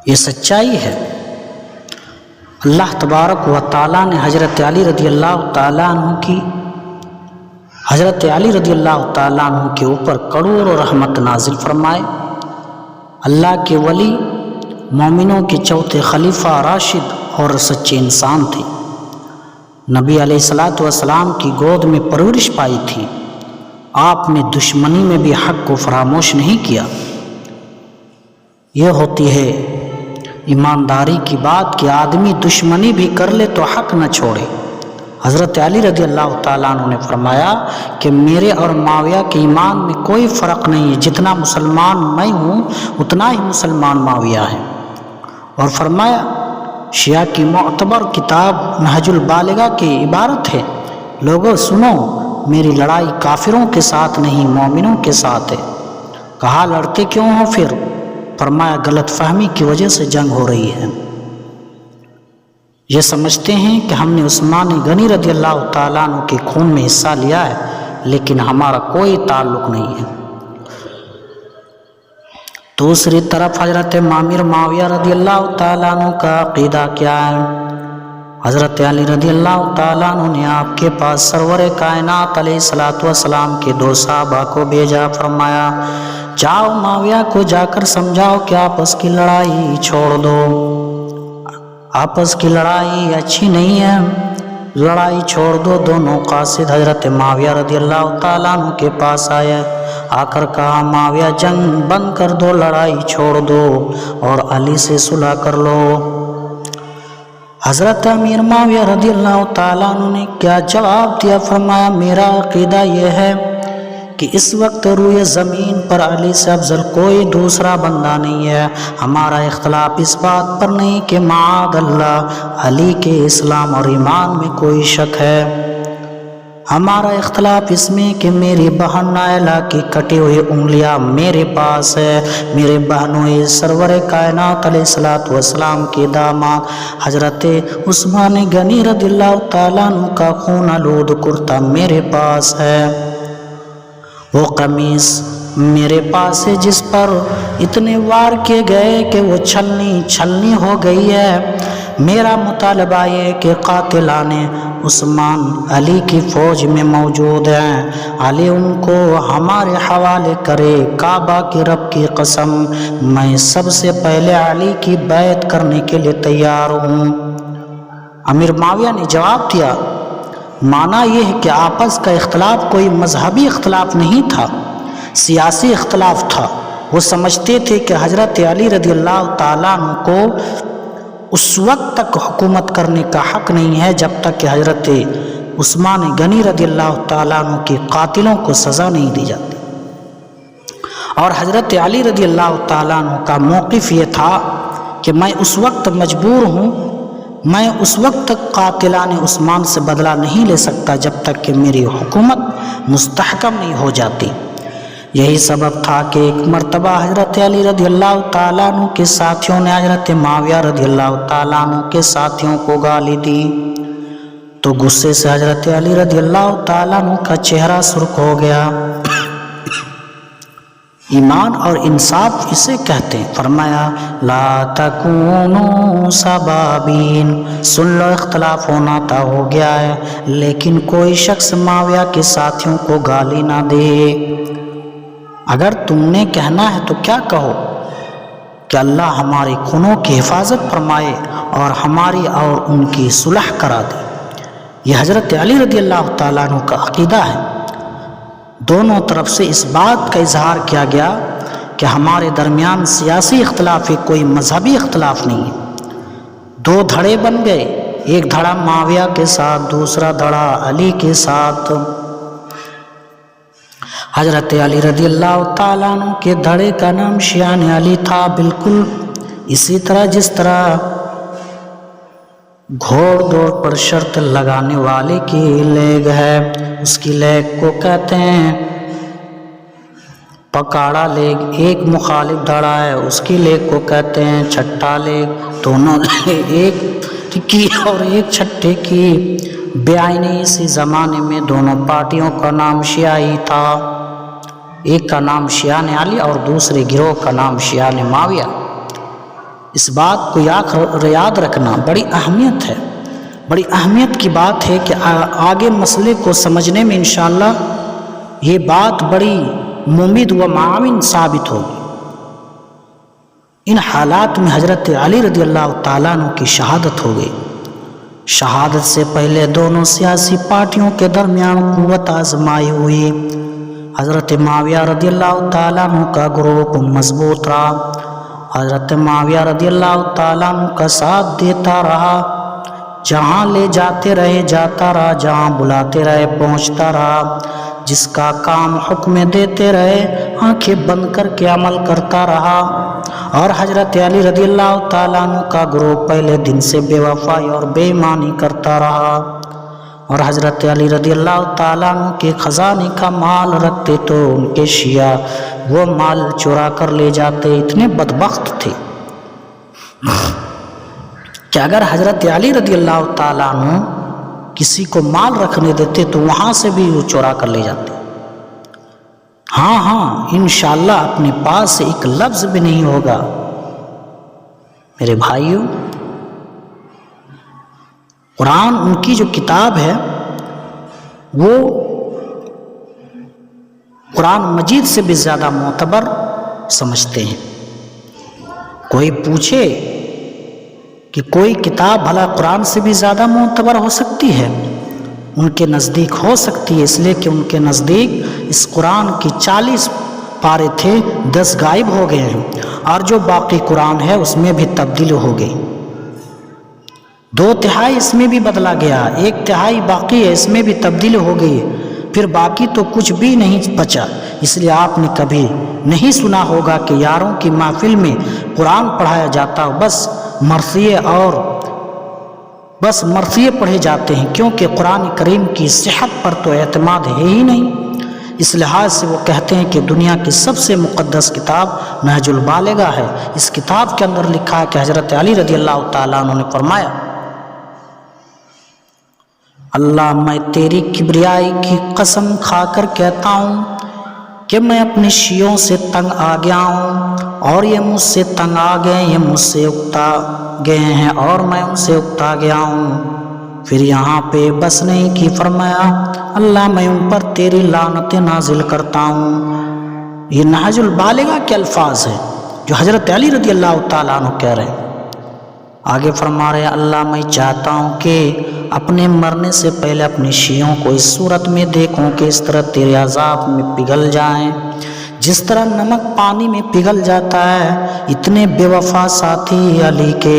یہ سچائی ہے۔ اللہ تبارک و تعالیٰ نے حضرت علی رضی اللہ تعالیٰ عنہ کے اوپر کروڑوں رحمت نازل فرمائے۔ اللہ کے ولی مومنوں کے چوتھے خلیفہ راشد اور سچے انسان تھے۔ نبی علیہ الصلوۃ والسلام کی گود میں پرورش پائی تھی۔ آپ نے دشمنی میں بھی حق کو فراموش نہیں کیا۔ یہ ہوتی ہے ایمانداری کی بات کہ آدمی دشمنی بھی کر لے تو حق نہ چھوڑے۔ حضرت علی رضی اللہ تعالیٰ عنہ نے فرمایا کہ میرے اور معاویہ کے ایمان میں کوئی فرق نہیں ہے، جتنا مسلمان میں ہوں اتنا ہی مسلمان معاویہ ہے۔ اور فرمایا شیعہ کی معتبر کتاب نہج البالغہ کی عبارت ہے، لوگوں سنو میری لڑائی کافروں کے ساتھ نہیں مومنوں کے ساتھ ہے۔ کہا لڑتے کیوں ہو پھر؟ فرمایا غلط فہمی کی وجہ سے جنگ ہو رہی ہے۔ یہ سمجھتے ہیں کہ ہم نے عثمان غنی رضی اللہ تعالیٰ عنہ کے خون میں حصہ لیا ہے، لیکن ہمارا کوئی تعلق نہیں ہے۔ دوسری طرف حضرت معاویہ رضی اللہ تعالیٰ عنہ کا عقیدہ کیا ہے؟ حضرت علی رضی اللہ تعالیٰ عنہ نے آپ کے پاس سرور کائنات علیہ الصلوۃ والسلام کے 2 صحابہ کو بھیجا۔ فرمایا جاؤ معاویہ کو جا کر سمجھاؤ کہ آپس کی لڑائی چھوڑ دو، آپس کی لڑائی اچھی نہیں ہے، لڑائی چھوڑ دو۔ دونوں قاصد حضرت معاویہ رضی اللہ تعالیٰ عنہ کے پاس آئے، آ کر کہا معاویہ جنگ بند کر دو، لڑائی چھوڑ دو اور علی سے صلح کر لو۔ حضرت امیر معاویہ رضی اللہ تعالیٰ عنہ نے کیا جواب دیا؟ فرمایا میرا عقیدہ یہ ہے کہ اس وقت روئے زمین پر علی سے افضل کوئی دوسرا بندہ نہیں ہے۔ ہمارا اختلاف اس بات پر نہیں کہ معاذ اللہ علی کے اسلام اور ایمان میں کوئی شک ہے، ہمارا اختلاف اس میں کہ میری بہن نائلہ کی کٹی ہوئی انگلیاں میرے پاس ہے۔ میرے بہنوں سرور کائنات علیہ الصلوۃ والسلام کے داماد حضرت عثمان غنی رضی اللہ تعالیٰ عنہ کا خون آلود کرتا میرے پاس ہے، وہ قمیص میرے پاس ہے جس پر اتنے وار کیے گئے کہ وہ چھلنی ہو گئی ہے۔ میرا مطالبہ یہ کہ قاتلان عثمان علی کی فوج میں موجود ہیں، علی ان کو ہمارے حوالے کرے۔ کعبہ کے رب کی قسم میں سب سے پہلے علی کی بیعت کرنے کے لیے تیار ہوں۔ امیر معاویہ نے جواب دیا معنی یہ ہے کہ آپس کا اختلاف کوئی مذہبی اختلاف نہیں تھا، سیاسی اختلاف تھا۔ وہ سمجھتے تھے کہ حضرت علی رضی اللہ تعالیٰ عنہ کو اس وقت تک حکومت کرنے کا حق نہیں ہے جب تک کہ حضرت عثمان غنی رضی اللہ تعالیٰ عنہ کے قاتلوں کو سزا نہیں دی جاتی۔ اور حضرت علی رضی اللہ تعالیٰ عنہ کا موقف یہ تھا کہ میں اس وقت مجبور ہوں، میں اس وقت تک قاتلان عثمان سے بدلہ نہیں لے سکتا جب تک کہ میری حکومت مستحکم نہیں ہو جاتی۔ یہی سبب تھا کہ ایک مرتبہ حضرت علی رضی اللہ تعالیٰ عنہ کے ساتھیوں نے حضرت معاویہ رضی اللہ تعالیٰ عنہ کے ساتھیوں کو گالی دی تو غصے سے حضرت علی رضی اللہ تعالیٰ عنہ کا چہرہ سرخ ہو گیا۔ ایمان اور انصاف اسے کہتے ہیں۔ فرمایا لا تکونوا سبابین، سن لو اختلاف ہونا تھا ہو گیا ہے، لیکن کوئی شخص معاویہ کے ساتھیوں کو گالی نہ دے۔ اگر تم نے کہنا ہے تو کیا کہو کہ اللہ ہمارے خونوں کی حفاظت فرمائے اور ہماری اور ان کی صلح کرا دے۔ یہ حضرت علی رضی اللہ تعالیٰ عنہ کا عقیدہ ہے۔ دونوں طرف سے اس بات کا اظہار کیا گیا کہ ہمارے درمیان سیاسی اختلاف ہے، کوئی مذہبی اختلاف نہیں ہے۔ 2 دھڑے بن گئے، ایک دھڑا معاویہ کے ساتھ، دوسرا دھڑا علی کے ساتھ۔ حضرت علی رضی اللہ تعالیٰ عنہ کے دھڑے کا نام شیعان علی تھا، بالکل اسی طرح جس طرح گھوڑ دوڑ پر شرط لگانے والے کی لیگ ہے، اس کی لیگ کو کہتے ہیں پکاڑا لیگ۔ ایک مخالف دھڑا ہے، اس کی لیگ کو کہتے ہیں چھٹا لیگ۔ دونوں ایک کی اور ایک چھٹے کی بیعینی اسی زمانے میں دونوں پارٹیوں کا نام شیعی تھا، ایک کا نام شیعان علی اور دوسرے گروہ کا نام شیعان معاویہ۔ اس بات کو یاد رکھنا بڑی اہمیت ہے، بڑی اہمیت کی بات ہے کہ آگے مسئلے کو سمجھنے میں انشاءاللہ یہ بات بڑی مفید و معاون ثابت ہوگی۔ ان حالات میں حضرت علی رضی اللہ تعالیٰ عنہ کی شہادت ہو گئی۔ شہادت سے پہلے دونوں سیاسی پارٹیوں کے درمیان قوت آزمائی ہوئی۔ حضرت معاویہ رضی اللہ تعالیٰ عنہ کا گروپ مضبوط رہا، حضرت معاویہ رضی اللہ تعالیٰ عنہ کا ساتھ دیتا رہا، جہاں لے جاتے رہے جاتا رہا، جہاں بلاتے رہے پہنچتا رہا، جس کا کام حکم دیتے رہے آنکھیں بند کر کے عمل کرتا رہا۔ اور حضرت علی رضی اللہ تعالیٰ عنہ کا گروہ پہلے دن سے بے وفائی اور بے ایمانی کرتا رہا، اور حضرت علی رضی اللہ تعالیٰ عنہ کے خزانے کا مال رکھتے تو ان کے شیعہ وہ مال چرا کر لے جاتے۔ اتنے بدبخت تھے کہ اگر حضرت علی رضی اللہ تعالیٰ عنہ کسی کو مال رکھنے دیتے تو وہاں سے بھی وہ چورا کر لے جاتے۔ ہاں انشاءاللہ اپنے پاس سے ایک لفظ بھی نہیں ہوگا۔ میرے بھائیوں، قرآن ان کی جو کتاب ہے وہ قرآن مجید سے بھی زیادہ معتبر سمجھتے ہیں۔ کوئی پوچھے کہ کوئی کتاب بھلا قرآن سے بھی زیادہ معتبر ہو سکتی ہے؟ ان کے نزدیک ہو سکتی ہے، اس لیے کہ ان کے نزدیک اس قرآن کی 40 پارے تھے، 10 غائب ہو گئے ہیں، اور جو باقی قرآن ہے اس میں بھی تبدیل ہو گئی، 2/3 اس میں بھی بدلا گیا، 1/3 باقی ہے، اس میں بھی تبدیل ہو گئی، پھر باقی تو کچھ بھی نہیں بچا۔ اس لیے آپ نے کبھی نہیں سنا ہوگا کہ یاروں کی محفل میں قرآن پڑھایا جاتا ہو، بس مرثیے پڑھے جاتے ہیں، کیونکہ قرآن کریم کی صحت پر تو اعتماد ہے ہی نہیں۔ اس لحاظ سے وہ کہتے ہیں کہ دنیا کی سب سے مقدس کتاب نہج البالغہ ہے۔ اس کتاب کے اندر لکھا ہے کہ حضرت علی رضی اللہ تعالیٰ عنہ نے فرمایا، اللہ میں تیری کبریائی کی قسم کھا کر کہتا ہوں کہ میں اپنے شیعوں سے تنگ آ گیا ہوں، اور یہ مجھ سے تنگ آ گئے، یہ مجھ سے اکتا گئے ہیں اور میں ان سے اکتا گیا ہوں۔ پھر یہاں پہ بس نہیں کی، فرمایا اللہ میں ان پر تیری لعنت نازل کرتا ہوں۔ یہ نہج البالغہ کے الفاظ ہیں جو حضرت علی رضی اللہ تعالیٰ عنہ کہہ رہے ہیں۔ آگے فرما رہے اللہ میں چاہتا ہوں کہ اپنے مرنے سے پہلے اپنے شیعوں کو اس صورت میں دیکھوں کہ اس طرح تیرے عذاب میں پگھل جائیں، جس طرح نمک پانی میں پگھل جاتا ہے۔ اتنے بے وفا ساتھی علی کے